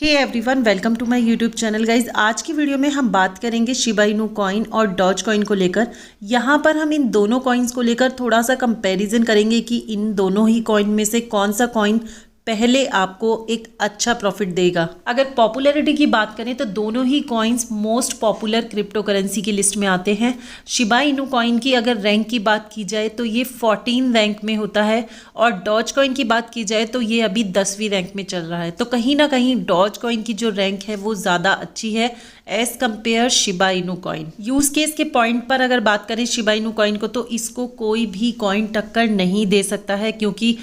Hey everyone, welcome to my YouTube channel guys. आज की video में हम बात करेंगे शिबा इनू कॉइन और डॉज कॉइन को लेकर। यहाँ पर हम इन दोनों कॉइन्स को लेकर थोड़ा सा कंपैरिजन करेंगे कि इन दोनों ही कॉइन में से कौन सा कॉइन पहले आपको एक अच्छा प्रॉफिट देगा। अगर पॉपुलैरिटी की बात करें तो दोनों ही coins most popular cryptocurrency की लिस्ट में आते हैं। शिबा इनू कॉइन की अगर रैंक की बात की जाए तो ये 14 रैंक में होता है और डॉज कॉइन की बात की जाए तो ये अभी 10वीं रैंक में चल रहा है। तो कहीं ना कहीं डॉज कॉइन की जो रैंक है वो ज़्यादा अच्छी है as compare Shiba Inu coin. Use case के पॉइंट पर अगर बात करें शिबा इनू कॉइन को तो इसको कोई भी कॉइन टक्कर नहीं दे सकता है, क्योंकि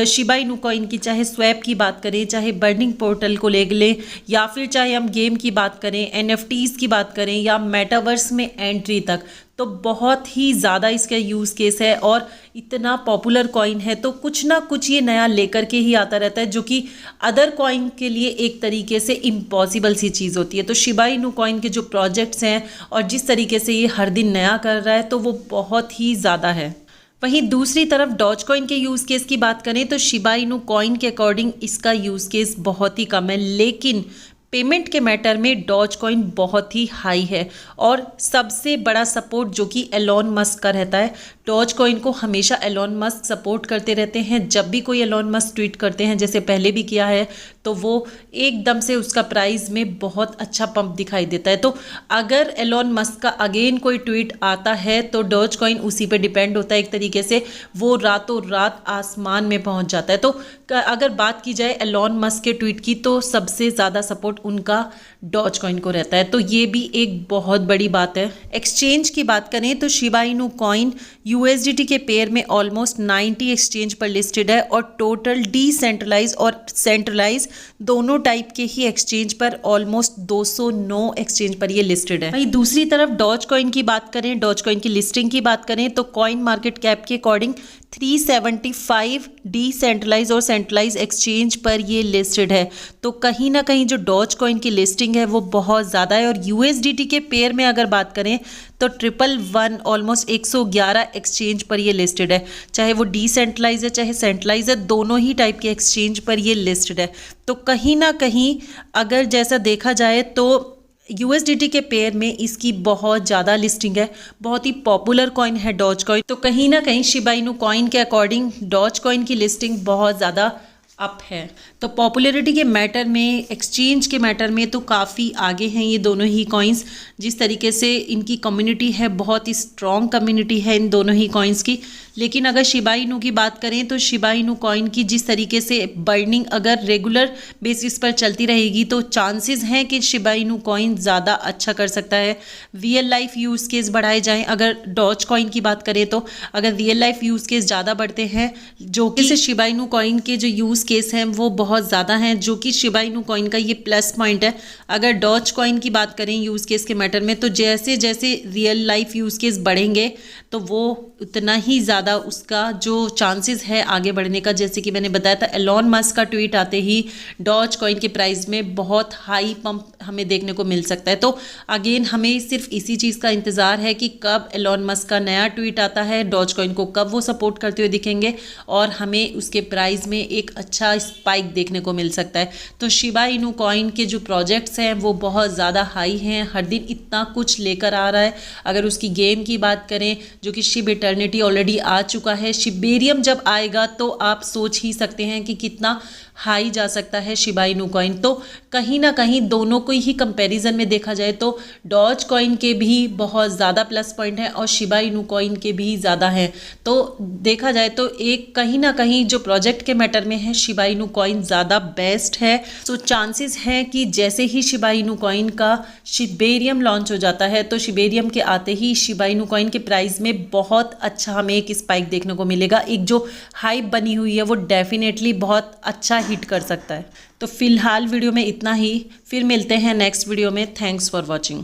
शिबा इनू कॉइन की चाहे स्वैप की बात करें, चाहे बर्निंग पोर्टल को ले लें, या फिर चाहे हम गेम की बात करें, एनएफटीज की बात करें, या मेटावर्स में एंट्री तक, तो बहुत ही ज़्यादा इसका यूज़ केस है और इतना पॉपुलर कॉइन है तो कुछ ना कुछ ये नया लेकर के ही आता रहता है, जो कि अदर कॉइन के लिए एक तरीके से इम्पॉसिबल सी चीज़ होती है। तो शिबा इनू कॉइन के जो प्रोजेक्ट्स हैं और जिस तरीके से ये हर दिन नया कर रहा है तो वो बहुत ही ज़्यादा है। वहीं दूसरी तरफ डॉज कॉइन के यूज़ केस की बात करें तो शिबा इनू कॉइन के अकॉर्डिंग इसका यूज़ केस बहुत ही कम है, लेकिन पेमेंट के मैटर में डॉज कॉइन बहुत ही हाई है और सबसे बड़ा सपोर्ट जो कि एलोन मस्क का रहता है। डॉज कॉइन को हमेशा एलोन मस्क सपोर्ट करते रहते हैं। जब भी कोई एलोन मस्क ट्वीट करते हैं, जैसे पहले भी किया है, तो वो एकदम से उसका प्राइस में बहुत अच्छा पंप दिखाई देता है। तो अगर एलोन मस्क का अगेन कोई ट्वीट आता है तो डॉज कॉइन उसी पे डिपेंड होता है, एक तरीके से वो रातों रात आसमान में पहुंच जाता है। तो अगर बात की जाए एलोन मस्क के ट्वीट की तो सबसे ज़्यादा सपोर्ट उनका डॉज कॉइन को रहता है। तो ये भी एक बहुत बड़ी बात है। एक्सचेंज की बात करें तो शिबा इनू कॉइन USDT के पेयर में ऑलमोस्ट 90 एक्सचेंज पर लिस्टेड है और टोटल डिसेंट्रलाइज और सेंट्रलाइज दोनों टाइप के ही एक्सचेंज पर ऑलमोस्ट 209 एक्सचेंज पर ये लिस्टेड है। वहीं दूसरी तरफ डॉज कॉइन की बात करें, डॉज कॉइन की लिस्टिंग की बात करें तो कॉइन मार्केट कैप के अकॉर्डिंग 375 डिसेंट्रलाइज और सेंट्रलाइज एक्सचेंज पर ये लिस्टेड है। तो कहीं ना कहीं जो डॉज कॉइन की लिस्टिंग है वो बहुत ज़्यादा है। और USDT के पेयर में अगर बात करें तो 111 ऑलमोस्ट 111 एक्सचेंज पर ये लिस्टेड है, चाहे वो डिसेंट्रलाइज है चाहे सेंट्रलाइज है, दोनों ही टाइप के एक्सचेंज पर ये लिस्टेड है। तो कहीं ना कहीं अगर जैसा देखा जाए तो USDT के पेयर में इसकी बहुत ज़्यादा लिस्टिंग है, बहुत ही पॉपुलर कॉइन है डॉज कॉइन। तो कहीं ना कहीं शिबा इनू कॉइन के अकॉर्डिंग डॉज कॉइन की लिस्टिंग बहुत ज़्यादा अप है। तो पॉपुलैरिटी के मैटर में, एक्सचेंज के मैटर में तो काफ़ी आगे हैं ये दोनों ही कॉइन्स। जिस तरीके से इनकी कम्युनिटी है, बहुत ही स्ट्रॉन्ग कम्युनिटी है इन दोनों ही कॉइन्स की। लेकिन अगर शिबा इनू की बात करें तो शिबा इनू कॉइन की जिस तरीके से बर्निंग अगर रेगुलर बेसिस पर चलती रहेगी तो चांसेस हैं कि शिबा इनू कॉइन ज़्यादा अच्छा कर सकता है। रियल लाइफ यूज़ केस बढ़ाए जाएँ, अगर डॉज कॉइन की बात करें तो अगर रियल लाइफ यूज़ केस ज़्यादा बढ़ते हैं, जो कि शिबा इनू कॉइन के जो यूज़ केस हैं वो बहुत ज़्यादा हैं, जो कि शिबा इनू कॉइन का ये प्लस पॉइंट है। अगर डॉज कॉइन की बात करें यूज़ केस के मैटर में तो जैसे जैसे रियल लाइफ यूज़ केस बढ़ेंगे तो वो उतना ही ज़्यादा उसका जो चांसेस है आगे बढ़ने का। जैसे कि मैंने बताया था, एलोन मस्क का ट्वीट आते ही डॉज कॉइन के प्राइस में बहुत हाई पंप हमें देखने को मिल सकता है। तो अगेन हमें सिर्फ इसी चीज़ का इंतज़ार है कि कब एलोन मस्क का नया ट्वीट आता है, डॉज कॉइन को कब वो सपोर्ट करते हुए दिखेंगे और हमें उसके प्राइस में एक अच्छा स्पाइक देखने को मिल सकता है। तो शिबा इनू कॉइन के जो प्रोजेक्ट्स हैं वो बहुत ज़्यादा हाई हैं, हर दिन इतना कुछ लेकर आ रहा है। अगर उसकी गेम की बात करें जो कि शिब इटर्निटी ऑलरेडी आ चुका है, शिबेरियम जब आएगा तो आप सोच ही सकते हैं कि कितना हाई जा सकता है शिबा इनू कॉइन। तो कहीं ना कहीं दोनों को ही कंपैरिजन में देखा जाए तो डॉज कॉइन के भी बहुत ज़्यादा प्लस पॉइंट है और शिबा इनू कॉइन के भी ज़्यादा हैं। तो देखा जाए तो एक कहीं ना कहीं जो प्रोजेक्ट के मैटर में है शिबा इनू कॉइन ज़्यादा बेस्ट है। सो चांसेस हैं कि जैसे ही शिबा इनू कॉइन का शिबेरियम लॉन्च हो जाता है तो शिबेरियम के आते ही शिबा इनू कॉइन के प्राइस में बहुत अच्छा हमें एक स्पाइक देखने को मिलेगा। एक जो हाइप बनी हुई है वो डेफिनेटली बहुत अच्छा हिट कर सकता है। तो फिलहाल वीडियो में इतना ही, फिर मिलते हैं नेक्स्ट वीडियो में। Thanks for watching.